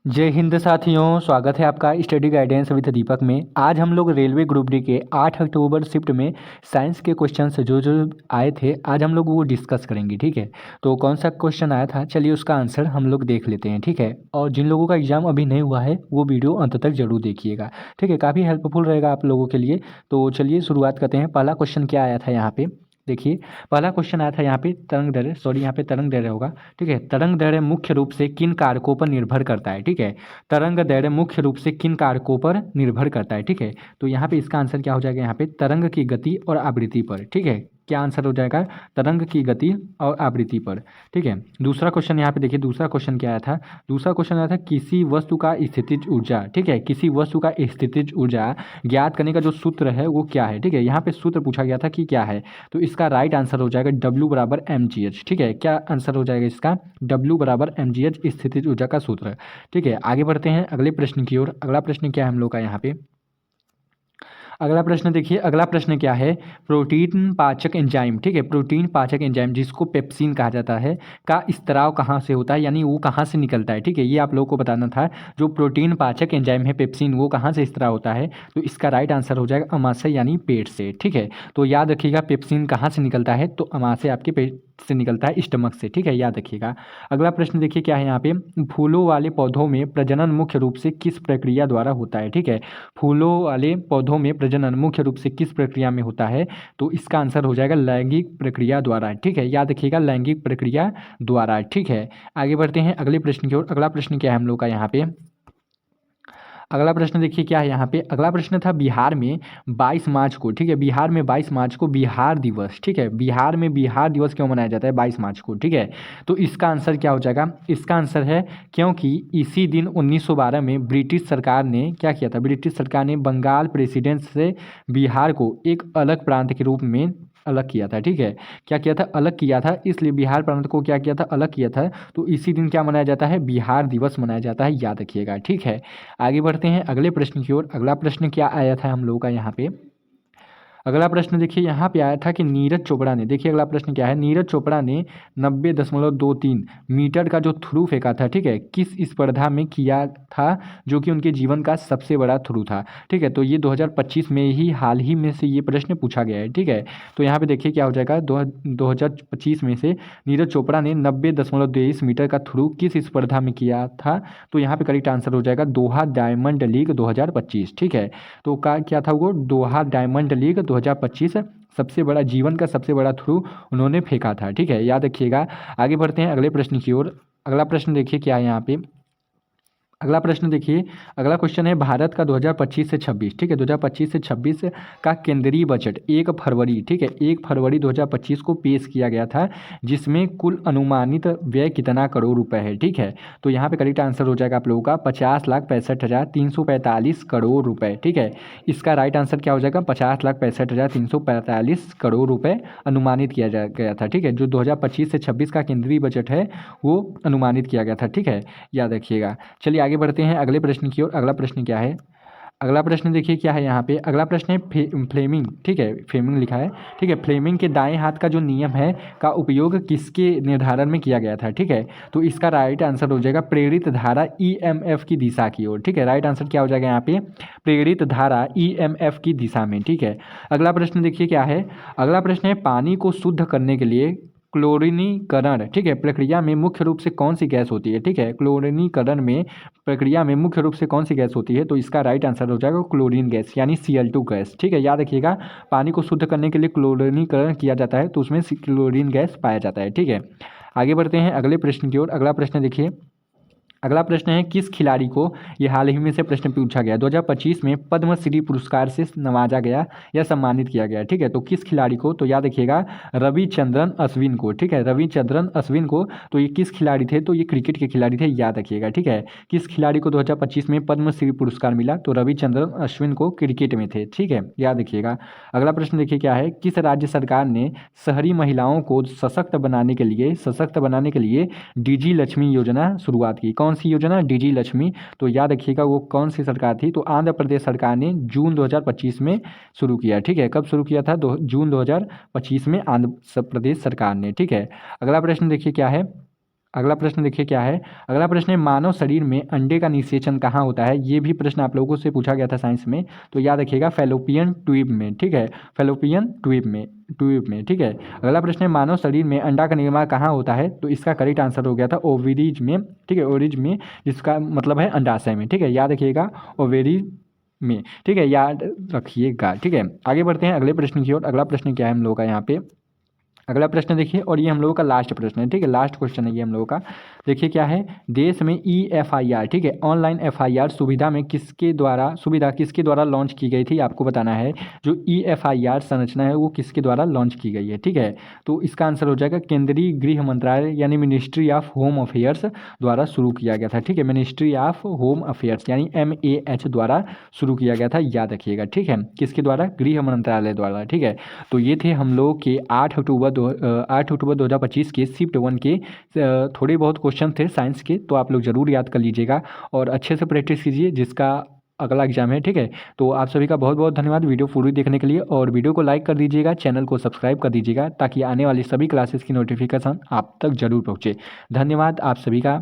जय हिंद साथियों, स्वागत है आपका स्टडी गाइडेंस विद दीपक में। आज हम लोग रेलवे ग्रुप डी के 8 अक्टूबर शिफ्ट में साइंस के क्वेश्चंस जो जो आए थे आज हम लोग वो डिस्कस करेंगे। ठीक है, तो कौन सा क्वेश्चन आया था चलिए उसका आंसर हम लोग देख लेते हैं। ठीक है, और जिन लोगों का एग्जाम अभी नहीं हुआ है वो वीडियो अंत तक जरूर देखिएगा। ठीक है, काफ़ी हेल्पफुल रहेगा आप लोगों के लिए। तो चलिए शुरुआत करते हैं। पहला क्वेश्चन क्या आया था यहाँ पे देखिए। पहला क्वेश्चन आया था यहाँ पे तरंग दैर्ध्य, सॉरी यहाँ पे तरंग दैर्ध्य होगा। ठीक है, तरंग दैर्ध्य मुख्य रूप से किन कारकों पर निर्भर करता है। ठीक है, तरंग दैर्ध्य मुख्य रूप से किन कारकों पर निर्भर करता है। ठीक है, तो यहाँ पे इसका आंसर क्या हो जाएगा, यहाँ पे तरंग की गति और आवृत्ति पर। ठीक है, क्या आंसर हो जाएगा, तरंग की गति और आवृत्ति पर। ठीक है, दूसरा क्वेश्चन यहाँ पे देखिए, दूसरा क्वेश्चन क्या आया था। दूसरा क्वेश्चन आया था किसी वस्तु का स्थितिज ऊर्जा। ठीक है, किसी वस्तु का स्थितिज ऊर्जा ज्ञात करने का जो सूत्र है वो क्या है। ठीक है, यहाँ पे सूत्र पूछा गया था कि क्या है, तो इसका राइट आंसर हो जाएगा W बराबर mgh। ठीक है, क्या आंसर हो जाएगा इसका, W बराबर mgh स्थितिज ऊर्जा का सूत्र। ठीक है, आगे बढ़ते हैं अगले प्रश्न की ओर। अगला प्रश्न क्या है हम लोग का यहाँ पे, अगला प्रश्न देखिए। अगला प्रश्न क्या है, प्रोटीन पाचक एंजाइम। ठीक है, प्रोटीन पाचक एंजाइम जिसको पेप्सिन कहा जाता है का स्त्राव कहाँ से होता है, यानी वो कहाँ से निकलता है। ठीक है, ये आप लोगों को बताना था। जो प्रोटीन पाचक एंजाइम है पेप्सिन, वो कहाँ से स्त्राव होता है, तो इसका राइट आंसर हो जाएगा अमाशय यानी पेट से। ठीक है, तो याद रखिएगा पेप्सिन कहाँ से निकलता है, तो अमाशय आपके पेट से निकलता है, स्टमक से। ठीक है, याद रखिएगा। अगला प्रश्न देखिए क्या है यहाँ पे, फूलों वाले पौधों में प्रजनन मुख्य रूप से किस प्रक्रिया द्वारा होता है। ठीक है, फूलों वाले पौधों में प्रजनन मुख्य रूप से किस प्रक्रिया में होता है, तो इसका आंसर हो जाएगा लैंगिक प्रक्रिया द्वारा। ठीक है, याद रखिएगा लैंगिक प्रक्रिया द्वारा। ठीक है, आगे बढ़ते हैं अगले प्रश्न की ओर। अगला प्रश्न क्या है हम लोग का यहाँ पे, अगला प्रश्न देखिए क्या है यहाँ पे। अगला प्रश्न था बिहार में 22 मार्च को। ठीक है, बिहार में 22 मार्च को बिहार दिवस। ठीक है, बिहार में बिहार दिवस क्यों मनाया जाता है 22 मार्च को। ठीक है, तो इसका आंसर क्या हो जाएगा, इसका आंसर है क्योंकि इसी दिन 1912 में ब्रिटिश सरकार ने क्या किया था, ब्रिटिश सरकार ने बंगाल प्रेसिडेंट से बिहार को एक अलग प्रांत के रूप में अलग किया था। ठीक है, क्या किया था, अलग किया था, इसलिए बिहार प्रांत को क्या किया था, अलग किया था। तो इसी दिन क्या मनाया जाता है, बिहार दिवस मनाया जाता है, याद रखिएगा। ठीक है, आगे बढ़ते हैं अगले प्रश्न की ओर। अगला प्रश्न क्या आया था हम लोगों का यहाँ पे, अगला प्रश्न देखिए यहाँ पे आया था कि नीरज चोपड़ा ने, देखिए अगला प्रश्न क्या है, नीरज चोपड़ा ने 90.23 मीटर का जो थ्रू फेंका था। ठीक है, किस स्पर्धा में किया था जो कि उनके जीवन का सबसे बड़ा थ्रू था। ठीक है, तो ये 2025 में ही हाल ही में से ये प्रश्न पूछा गया है। ठीक है, तो यहाँ पे देखिए क्या हो जाएगा, 2025 में से नीरज चोपड़ा ने 90.23 मीटर का थ्रू किस स्पर्धा में किया था, तो यहाँ पे करेक्ट आंसर हो जाएगा दोहा डायमंड लीग 2025। ठीक है, तो का क्या था वो, दोहा डायमंड लीग 2025 सबसे बड़ा, जीवन का सबसे बड़ा थ्रू उन्होंने फेंका था। ठीक है, याद रखिएगा। आगे बढ़ते हैं अगले प्रश्न की ओर। अगला प्रश्न देखिए क्या है यहाँ पे, अगला प्रश्न देखिए। अगला क्वेश्चन है भारत का 2025 से 26। ठीक है, 2025 से 26 का केंद्रीय बजट 1 फरवरी, ठीक है, 1 फरवरी 2025 को पेश किया गया था, जिसमें कुल अनुमानित व्यय कितना करोड़ रुपए है। ठीक है, तो यहाँ पे करेक्ट आंसर हो जाएगा आप लोगों का 50,65,345 करोड़ रुपए। ठीक है, इसका राइट आंसर क्या हो जाएगा, 50,65,345 करोड़ रुपए अनुमानित किया गया था। ठीक है, जो 2025 से 26 का केंद्रीय बजट है वो अनुमानित किया गया था। ठीक है, याद रखिएगा। चलिए आगे बढ़ते हैं अगले प्रश्न की ओर। अगला प्रश्न क्या है, अगला प्रश्न देखिए क्या है यहाँ पे। अगला प्रश्न है फ्लेमिंग। ठीक है, फ्लेमिंग लिखा है। ठीक है, फ्लेमिंग के दाएं हाथ का जो नियम है का उपयोग किसके निर्धारण में किया गया था। ठीक है, तो इसका राइट आंसर हो जाएगा प्रेरित धारा ईएमएफ की दिशा की ओर। ठीक है, राइट आंसर क्या हो जाएगा यहाँ पे, प्रेरित धारा ईएमएफ की दिशा में। ठीक है, अगला प्रश्न देखिए क्या है। अगला प्रश्न है पानी को शुद्ध करने के लिए क्लोरीनीकरण, ठीक है, प्रक्रिया में मुख्य रूप से कौन सी गैस होती है। ठीक है, क्लोरीनीकरण में प्रक्रिया में मुख्य रूप से कौन सी गैस होती है, तो इसका राइट आंसर हो जाएगा क्लोरीन गैस यानी Cl2 गैस। ठीक है, याद रखिएगा पानी को शुद्ध करने के लिए क्लोरीनीकरण किया जाता है तो उसमें क्लोरीन गैस पाया जाता है। ठीक है, आगे बढ़ते हैं अगले प्रश्न की ओर। अगला प्रश्न देखिए। अगला प्रश्न है किस खिलाड़ी को, ये हाल ही में से प्रश्न पूछा गया, 2025 में पद्मश्री पुरस्कार से नवाजा गया या सम्मानित किया गया। ठीक है, तो किस खिलाड़ी को, तो याद रखिएगा रविचंद्रन अश्विन को। ठीक है, रविचंद्रन अश्विन को, तो ये किस खिलाड़ी थे, तो ये क्रिकेट के खिलाड़ी थे, याद रखिएगा। ठीक है, किस खिलाड़ी को 2025 में पद्मश्री पुरस्कार मिला, तो रविचंद्रन अश्विन को क्रिकेट में थे। ठीक है, याद रखिएगा। अगला प्रश्न देखिए क्या है, किस राज्य सरकार ने शहरी महिलाओं को सशक्त बनाने के लिए डीजी लक्ष्मी योजना शुरुआत की। कौन सी योजना, डीजी लक्ष्मी, तो याद रखिएगा वो कौन सी सरकार थी, तो आंध्र प्रदेश सरकार ने जून 2025 में शुरू किया। ठीक है, कब शुरू किया था, जून 2025 में आंध्र प्रदेश सरकार ने। ठीक है, अगला प्रश्न देखिए क्या है। अगला प्रश्न देखिए क्या है। अगला प्रश्न है मानव शरीर में अंडे का निषेचन कहाँ होता है। ये भी प्रश्न आप लोगों से पूछा गया था साइंस में, तो याद रखिएगा फैलोपियन ट्यूब में, ठीक है, फैलोपियन ट्यूब में, ठीक है। अगला प्रश्न है मानव शरीर में अंडा का निर्माण कहाँ होता है, तो इसका करेक्ट आंसर हो गया था ओवरीज में, ठीक है, ओवरीज में, जिसका मतलब है अंडाशय में, ठीक है, याद रखिएगा ओवेरीज में, ठीक है, याद रखिएगा, ठीक है। आगे बढ़ते हैं अगले प्रश्न की ओर। अगला प्रश्न क्या है हम लोगों का यहाँ पे, अगला प्रश्न देखिए, और ये हम लोगों का लास्ट प्रश्न है, ठीक है, लास्ट क्वेश्चन है ये हम लोगों का। देखिए क्या है, देश में EFIR, ठीक है, ऑनलाइन FIR सुविधा किसके द्वारा लॉन्च की गई थी, आपको बताना है। जो EFIR संरचना है वो किसके द्वारा लॉन्च की गई है, ठीक है। तो इसका आंसर हो जाएगा केंद्रीय गृह मंत्रालय यानी मिनिस्ट्री ऑफ होम अफेयर्स द्वारा शुरू किया गया था, ठीक है, मिनिस्ट्री ऑफ होम अफेयर्स यानी MAH द्वारा शुरू किया गया था, याद रखिएगा, ठीक है, किसके द्वारा, गृह मंत्रालय द्वारा, ठीक है। तो ये थे हम लोग के 8 अक्टूबर 2025 के शिफ्ट 1 के थोड़े बहुत क्वेश्चन थे साइंस के, तो आप लोग ज़रूर याद कर लीजिएगा और अच्छे से प्रैक्टिस कीजिए जिसका अगला एग्जाम है, ठीक है। तो आप सभी का बहुत बहुत धन्यवाद वीडियो पूरी देखने के लिए, और वीडियो को लाइक कर दीजिएगा, चैनल को सब्सक्राइब कर दीजिएगा ताकि आने वाली सभी क्लासेस की नोटिफिकेशन आप तक जरूर पहुँचे। धन्यवाद आप सभी का।